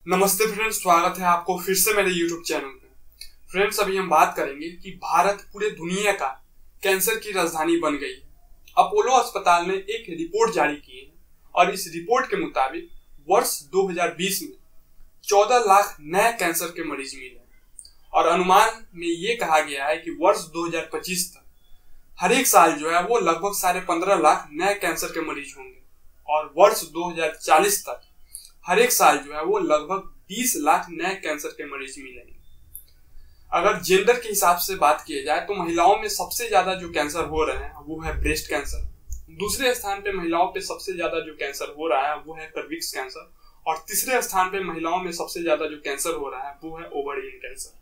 नमस्ते फ्रेंड्स, स्वागत है आपको फिर से मेरे YouTube चैनल पे। फ्रेंड्स, अभी हम बात करेंगे कि भारत पूरे दुनिया का कैंसर की राजधानी बन गई है। अपोलो अस्पताल ने एक रिपोर्ट जारी की है और इस रिपोर्ट के मुताबिक वर्ष 2020 में 14 लाख नए कैंसर के मरीज मिले और अनुमान में ये कहा गया है कि वर्ष 2025 तक हर एक साल जो है वो लगभग 15.5 लाख नए कैंसर के मरीज होंगे और वर्ष 2040 तक हर एक साल जो है वो लगभग 20 लाख नए कैंसर के मरीज मिलेंगे। अगर जेंडर के हिसाब से बात किया जाए तो महिलाओं में सबसे ज्यादा जो कैंसर हो रहे हैं वो है ब्रेस्ट कैंसर। दूसरे स्थान पे महिलाओं पे सबसे ज्यादा जो कैंसर हो रहा है वो है सर्विक्स कैंसर और तीसरे स्थान पे महिलाओं में सबसे ज्यादा जो कैंसर हो रहा है वो है ओवरियन कैंसर।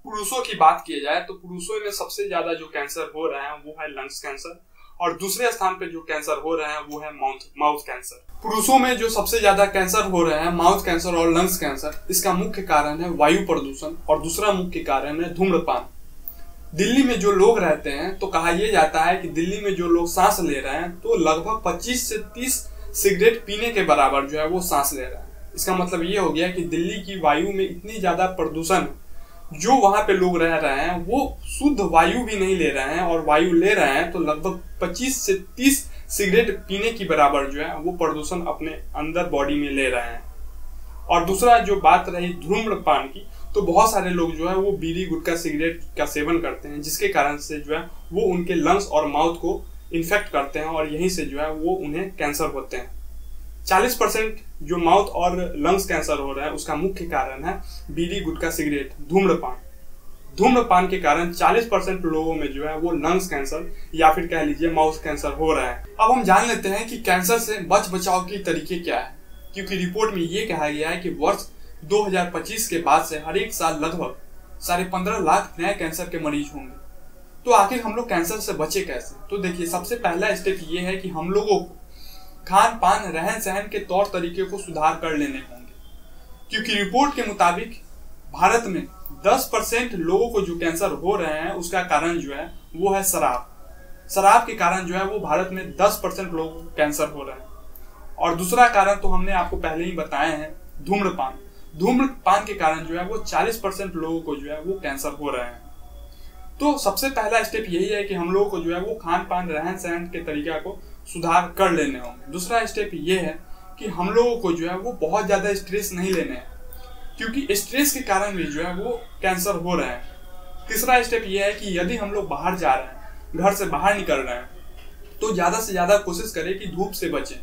पुरुषों की बात की जाए तो पुरुषों में सबसे ज्यादा जो कैंसर हो रहा है वो है लंग्स कैंसर और दूसरे स्थान पे जो कैंसर हो रहे हैं वो है माउथ कैंसर। पुरुषों में जो सबसे ज्यादा कैंसर हो रहे हैं माउथ कैंसर और लंग्स कैंसर, इसका मुख्य कारण है वायु प्रदूषण और दूसरा मुख्य कारण है धूम्रपान। दिल्ली में जो लोग रहते हैं तो कहा यह जाता है कि दिल्ली में जो लोग सांस ले रहे हैं तो लगभग 25 से 30 सिगरेट पीने के बराबर जो है वो सांस ले रहे हैं। इसका मतलब ये हो गया कि दिल्ली की वायु में इतनी ज्यादा प्रदूषण है, जो वहां पे लोग रह रहे हैं वो शुद्ध वायु भी नहीं ले रहे हैं और वायु ले रहे हैं तो लगभग 25 से 30 सिगरेट पीने की बराबर जो है वो प्रदूषण अपने अंदर बॉडी में ले रहे हैं। और दूसरा जो बात रही धूम्रपान की, तो बहुत सारे लोग जो है वो बीड़ी गुटखा सिगरेट का सेवन करते हैं जिसके कारण से जो है वो उनके लंग्स और माउथ को इन्फेक्ट करते हैं और यहीं से जो है वो उन्हें कैंसर होते हैं। 40% जो माउथ और लंग्स कैंसर हो रहा है उसका मुख्य कारण है बीड़ी गुटखा सिगरेट धूम्रपान के कारण 40% लोगों में जो है वो लंग्स कैंसर या फिर कह लीजिए माउथ कैंसर हो रहा है। अब हम जान लेते हैं कि कैंसर से बचाव के तरीके क्या है, क्योंकि रिपोर्ट में ये कहा गया है कि वर्ष 2025 के बाद से हर एक साल लगभग 15.5 लाख नए कैंसर के मरीज होंगे। तो आखिर हम लोग कैंसर से बचे कैसे? तो देखिए, सबसे पहला स्टेप ये है कि हम लोगों को खान पान रहन सहन के तौर तरीके को सुधार कर लेने होंगे, क्योंकि रिपोर्ट के मुताबिक भारत में 10% लोगों को जो कैंसर हो रहे हैं उसका कारण जो है वो है शराब के कारण जो है वो भारत में 10% लोगों को कैंसर हो रहे हैं। और दूसरा कारण तो हमने आपको पहले ही बताए हैं, धूम्रपान के कारण जो है वो 40% लोगों को जो है वो कैंसर हो रहे हैं। तो सबसे पहला स्टेप यही है कि हम लोगों को जो है वो खान पान रहन सहन के तरीका को सुधार कर लेने होंगे। दूसरा स्टेप ये है कि हम लोगों को जो है वो बहुत ज्यादा स्ट्रेस नहीं लेने हैं, क्योंकि स्ट्रेस के कारण भी जो है वो कैंसर हो रहे हैं। तीसरा स्टेप ये है कि यदि हम लोग बाहर जा रहे हैं, घर से बाहर निकल रहे हैं, तो ज्यादा से ज्यादा कोशिश करें कि धूप से बचें।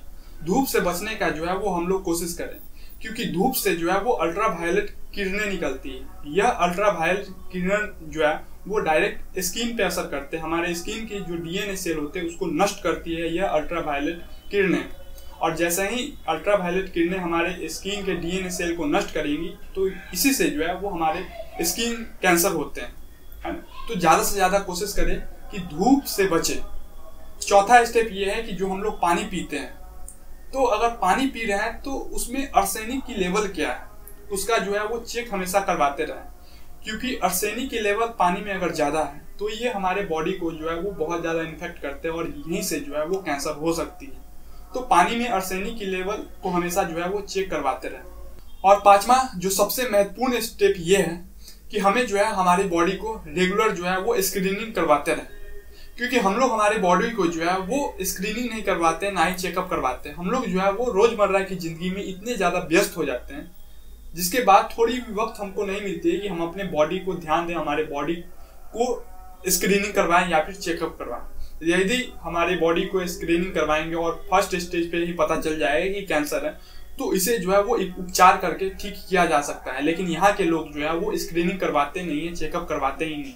धूप से बचने का जो है वो हम लोग कोशिश करें, क्योंकि धूप से जो है वो अल्ट्रावायलेट किरणें निकलती है। यह अल्ट्रावायलेट किरण जो है वो डायरेक्ट स्किन पे असर करते हैं। हमारे स्किन की जो डीएनए सेल होते हैं उसको नष्ट करती है यह अल्ट्रावायलेट किरणें। और जैसे ही अल्ट्रावायलेट किरणें हमारे स्किन के डीएनए सेल को नष्ट करेंगी तो इसी से जो है वो हमारे स्किन कैंसर होते हैं, है ना। तो ज्यादा से ज्यादा कोशिश करें कि धूप से बचें। चौथा स्टेप ये है कि जो हम लोग पानी पीते हैं, तो अगर पानी पी रहे हैं तो उसमें आर्सेनिक की लेवल क्या है उसका जो है वो चेक हमेशा करवाते रहें, क्योंकि आर्सेनिक की लेवल पानी में अगर ज्यादा है तो ये हमारे बॉडी को जो है वो बहुत ज्यादा इन्फेक्ट करते हैं और यहीं से जो है वो कैंसर हो सकती है। तो पानी में आर्सेनिक की लेवल को हमेशा जो है वो चेक करवाते रहें। और पांचवा जो सबसे महत्वपूर्ण स्टेप ये है कि हमें जो है हमारी बॉडी को रेगुलर जो है वो स्क्रीनिंग करवाते रहें, क्योंकि हम लोग हमारे बॉडी को जो है वो स्क्रीनिंग नहीं करवाते, ना ही चेकअप करवाते हैं। हम लोग जो है वो रोजमर्रा की जिंदगी में इतने ज्यादा व्यस्त हो जाते हैं जिसके बाद थोड़ी भी वक्त हमको नहीं मिलती है कि हम अपने बॉडी को ध्यान दें, हमारे बॉडी को स्क्रीनिंग करवाएं या फिर चेकअप करवाएं। यदि हमारे बॉडी को स्क्रीनिंग करवाएंगे और फर्स्ट स्टेज पे ही पता चल जाएगा कि कैंसर है तो इसे जो है वो उपचार करके ठीक किया जा सकता है। लेकिन यहाँ के लोग जो है वो स्क्रीनिंग करवाते नहीं है, चेकअप करवाते ही नहीं।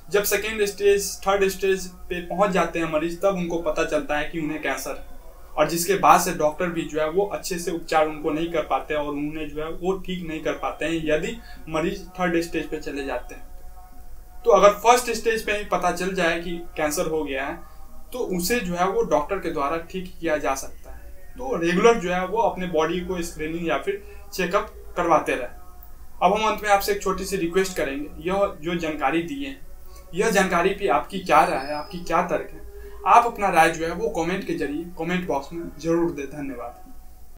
जब सेकेंड स्टेज थर्ड स्टेज पे पहुंच जाते हैं मरीज, तब उनको पता चलता है कि उन्हें कैंसर है, और जिसके बाद से डॉक्टर भी जो है वो अच्छे से उपचार उनको नहीं कर पाते और उन्हें जो है वो ठीक नहीं कर पाते हैं यदि मरीज थर्ड स्टेज पे चले जाते हैं। तो अगर फर्स्ट स्टेज पे ही पता चल जाए कि कैंसर हो गया है तो उसे जो है वो डॉक्टर के द्वारा ठीक किया जा सकता है। तो रेगुलर जो है वो अपने बॉडी को स्क्रीनिंग या फिर चेकअप करवाते रहे। अब हम अंत में आपसे एक छोटी सी रिक्वेस्ट करेंगे, यह जो जानकारी दी है यह जानकारी पे आपकी क्या राय है, आपकी क्या तर्क है, आप अपना राय जो है वो कमेंट के जरिए कमेंट बॉक्स में जरूर दें। धन्यवाद।